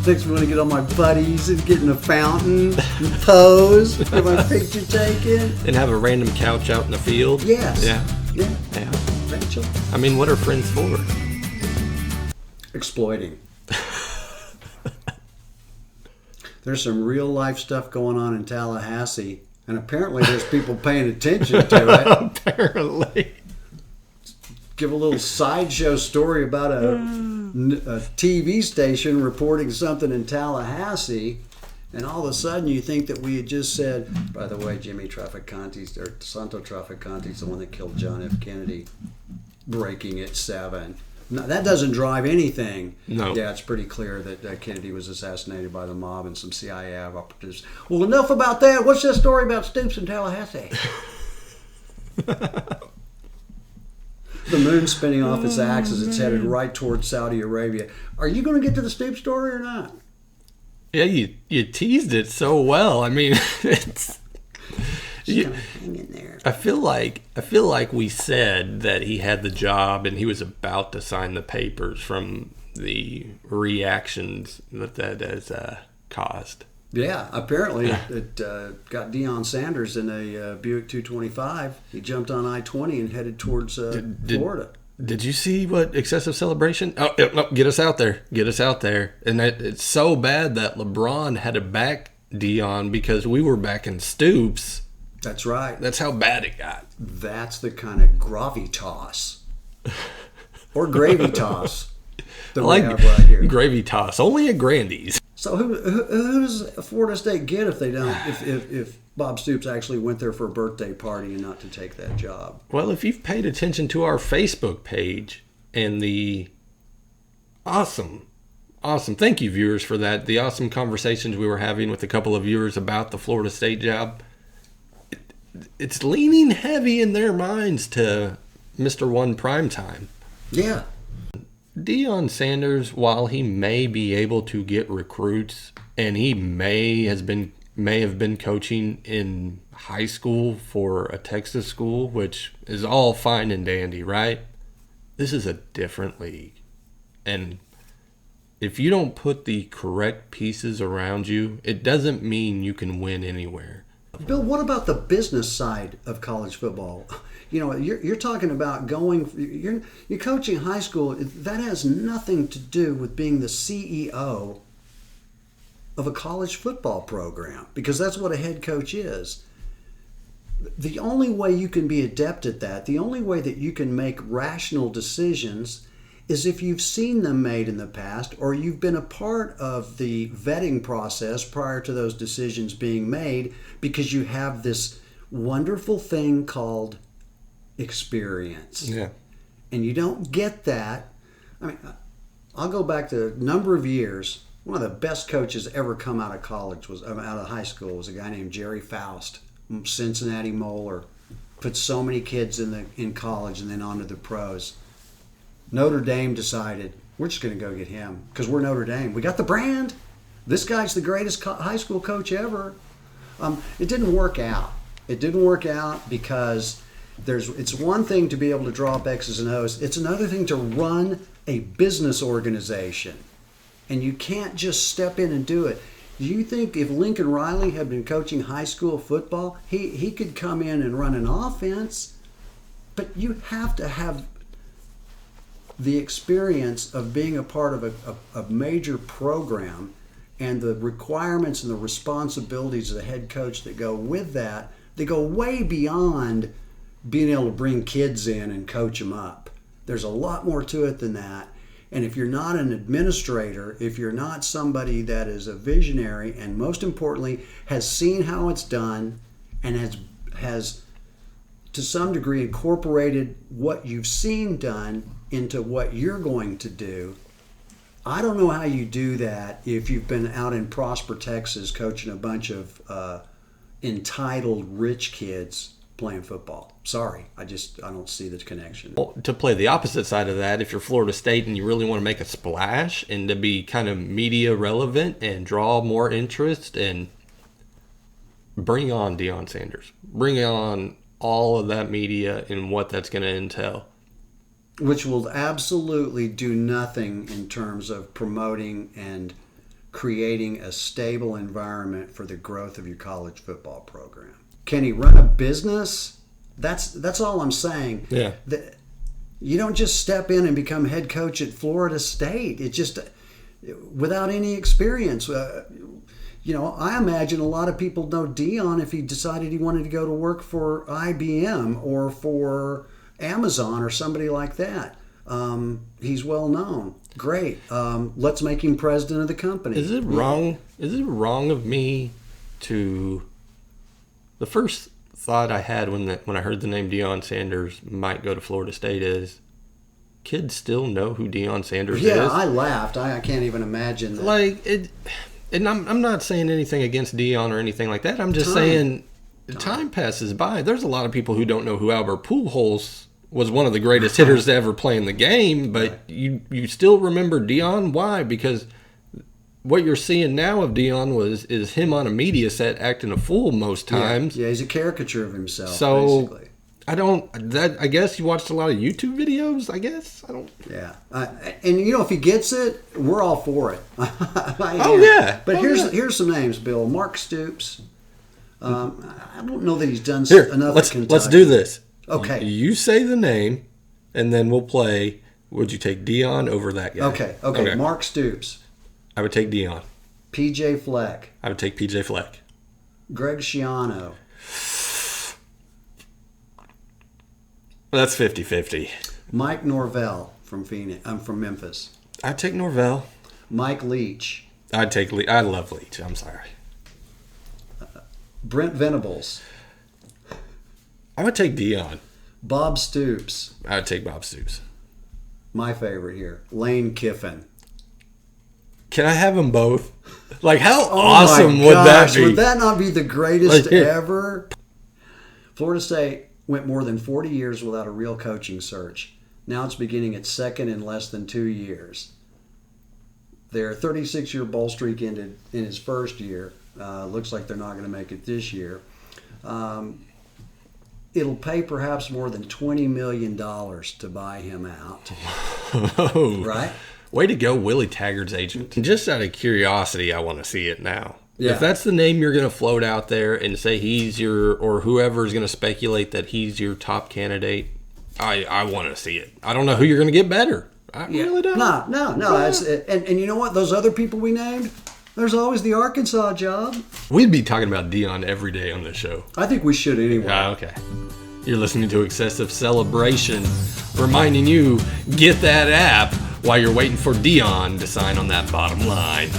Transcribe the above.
Makes me want to get all my buddies and get in a fountain and pose, get my picture taken. And have a random couch out in the field. Yes. Yeah. Rachel. I mean, what are friends for? Exploiting. There's some real life stuff going on in Tallahassee, and apparently there's people paying attention to it. Apparently. Give a little sideshow story about a TV station reporting something in Tallahassee, and all of a sudden you think that we had just said, by the way, Jimmy Trafficante's, or Santo Trafficante's the one that killed John F. Kennedy, breaking at 7. Now, that doesn't drive anything. No. Yeah, it's pretty clear that Kennedy was assassinated by the mob and some CIA operatives. Well, enough about that. What's this story about Stoops in Tallahassee? The moon's spinning off its axis. It's headed right towards Saudi Arabia. Are you going to get to the Stoops story or not? Yeah, you teased it so well. I mean, it's... Just kind of hang in there. I feel like we said that he had the job and he was about to sign the papers from the reactions that has caused. Yeah, apparently it got Deion Sanders in a Buick 225. He jumped on I-20 and headed towards Florida. Did you see what excessive celebration? Oh, no, get us out there. Get us out there. And it's so bad that LeBron had to back Deion because we were backing Stoops. That's right. That's how bad it got. That's the kind of gravitas. Or gravy toss. I like right here. Gravy toss. Only at Grandy's. So who does Florida State get if they don't? If Bob Stoops actually went there for a birthday party and not to take that job? Well, if you've paid attention to our Facebook page and the awesome, thank you viewers for that, the awesome conversations we were having with a couple of viewers about the Florida State job, it's leaning heavy in their minds to Mr. One Primetime. Yeah. Deion Sanders, while he may be able to get recruits, and he may have been coaching in high school for a Texas school, which is all fine and dandy, right? This is a different league. And if you don't put the correct pieces around you, it doesn't mean you can win anywhere. Bill, what about the business side of college football? You know, you're talking about you're coaching high school. That has nothing to do with being the CEO of a college football program, because that's what a head coach is. The only way you can be adept at that, the only way that you can make rational decisions, is if you've seen them made in the past, or you've been a part of the vetting process prior to those decisions being made, because you have this wonderful thing called experience. Yeah. And you don't get that. I mean, I'll go back to a number of years. One of the best coaches ever come out of high school was a guy named Jerry Faust, Cincinnati Moeller. Put so many kids in college and then on to the pros. Notre Dame decided, we're just going to go get him because we're Notre Dame. We got the brand. This guy's the greatest high school coach ever. It didn't work out. It didn't work out because it's one thing to be able to draw up X's and O's. It's another thing to run a business organization. And you can't just step in and do it. Do you think if Lincoln Riley had been coaching high school football, he could come in and run an offense? But you have to have the experience of being a part of a major program, and the requirements and the responsibilities of the head coach that go with that, they go way beyond being able to bring kids in and coach them up. There's a lot more to it than that. And if you're not an administrator, if you're not somebody that is a visionary, and most importantly has seen how it's done and has to some degree incorporated what you've seen done into what you're going to do, I don't know how you do that if you've been out in Prosper, Texas, coaching a bunch of entitled rich kids playing football. Sorry, I don't see the connection. Well, to play the opposite side of that, if you're Florida State and you really want to make a splash and to be kind of media relevant and draw more interest, and bring on Deion Sanders. Bring on all of that media and what that's going to entail. Which will absolutely do nothing in terms of promoting and creating a stable environment for the growth of your college football program. Can he run a business? That's all I'm saying. Yeah. You don't just step in and become head coach at Florida State. It's just without any experience. I imagine a lot of people know Deion if he decided he wanted to go to work for IBM or for Amazon or somebody like that. He's well known. Great. Let's make him president of the company. Is it wrong? Is it wrong of me to? The first thought I had when I heard the name Deion Sanders might go to Florida State is, kids still know who Deion Sanders is. Yeah, I laughed. I can't even imagine that. Like it, and I'm not saying anything against Deion or anything like that. I'm just saying time passes by. There's a lot of people who don't know who Albert Pujols was, one of the greatest hitters to ever play in the game, but you still remember Deion. Why? Because what you're seeing now of Deion is him on a media set acting a fool most times. Yeah, he's a caricature of himself, so basically. I guess you watched a lot of YouTube videos, I guess. I don't. Yeah. And if he gets it, we're all for it. Oh yeah. But here's some names, Bill. Mark Stoops. I don't know that he's done enough at Kentucky. Let's do this. Okay. You say the name, and then we'll play. Would you take Deion over that guy? Okay. Mark Stoops. I would take Deion. PJ Fleck. I would take PJ Fleck. Greg Schiano. That's 50-50. Mike Norvell from Memphis. I'd take Norvell. Mike Leach. I'd take Leach. I love Leach. I'm sorry. Brent Venables. I would take Deion. Bob Stoops. I would take Bob Stoops. My favorite here, Lane Kiffin. Can I have them both? Like, how awesome would that be? Would that not be the greatest ever? Florida State went more than 40 years without a real coaching search. Now it's beginning its second in less than 2 years. Their 36-year bowl streak ended in his first year. Looks like they're not going to make it this year. It'll pay perhaps more than $20 million to buy him out. Oh, right? Way to go, Willie Taggart's agent. Just out of curiosity, I want to see it now. Yeah. If that's the name you're going to float out there and say he's or whoever is going to speculate that he's your top candidate, I want to see it. I don't know who you're going to get better. I really don't. No. And you know what? Those other people we named, there's always the Arkansas job. We'd be talking about Deion every day on this show. I think we should anyway. Okay. You're listening to Excessive Celebration, reminding you, get that app while you're waiting for Deion to sign on that bottom line.